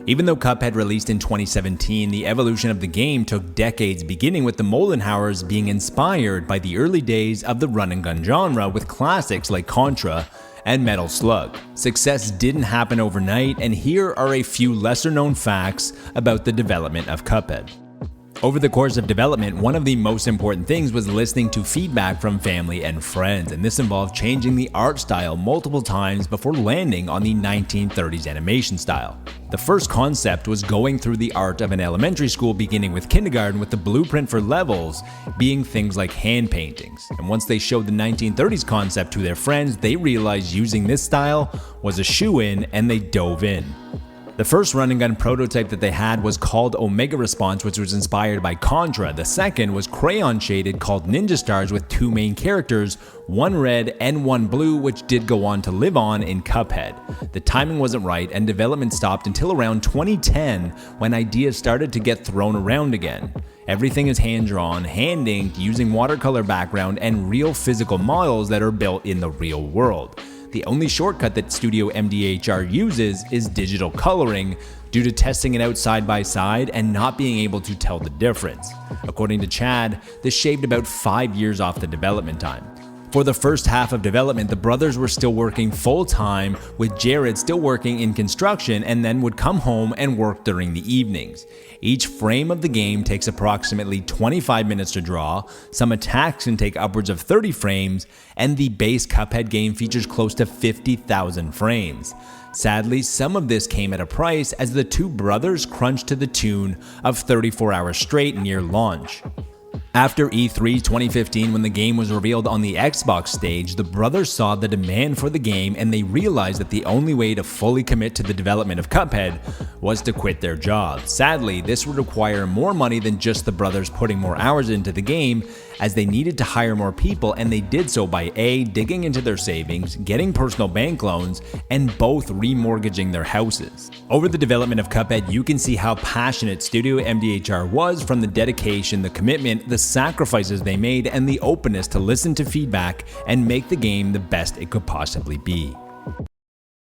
Even though Cuphead released in 2017, the evolution of the game took decades, beginning with the Moldenhauers being inspired by the early days of the run-and-gun genre with classics like Contra and Metal Slug. Success didn't happen overnight, and here are a few lesser-known facts about the development of Cuphead. Over the course of development, one of the most important things was listening to feedback from family and friends, and this involved changing the art style multiple times before landing on the 1930s animation style. The first concept was going through the art of an elementary school, beginning with kindergarten, with the blueprint for levels being things like hand paintings. And once they showed the 1930s concept to their friends, they realized using this style was a shoo-in, and they dove in. The first run-and-gun prototype that they had was called Omega Response, which was inspired by Contra. The second was crayon-shaded called Ninja Stars with two main characters, one red and one blue, which did go on to live on in Cuphead. The timing wasn't right, and development stopped until around 2010 when ideas started to get thrown around again. Everything is hand-drawn, hand-inked, using watercolor background and real physical models that are built in the real world. The only shortcut that Studio MDHR uses is digital coloring due to testing it out side by side and not being able to tell the difference. According to Chad, this shaved about 5 years off the development time. For the first half of development, the brothers were still working full-time, with Jared still working in construction and then would come home and work during the evenings. Each frame of the game takes approximately 25 minutes to draw, some attacks can take upwards of 30 frames, and the base Cuphead game features close to 50,000 frames. Sadly, some of this came at a price as the two brothers crunched to the tune of 34 hours straight near launch. After E3 2015, when the game was revealed on the Xbox stage, the brothers saw the demand for the game and they realized that the only way to fully commit to the development of Cuphead was to quit their jobs. Sadly, this would require more money than just the brothers putting more hours into the game, as they needed to hire more people, and they did so by A, digging into their savings, getting personal bank loans, and both remortgaging their houses. Over the development of Cuphead, you can see how passionate Studio MDHR was, from the dedication, the commitment, the sacrifices they made, and the openness to listen to feedback and make the game the best it could possibly be.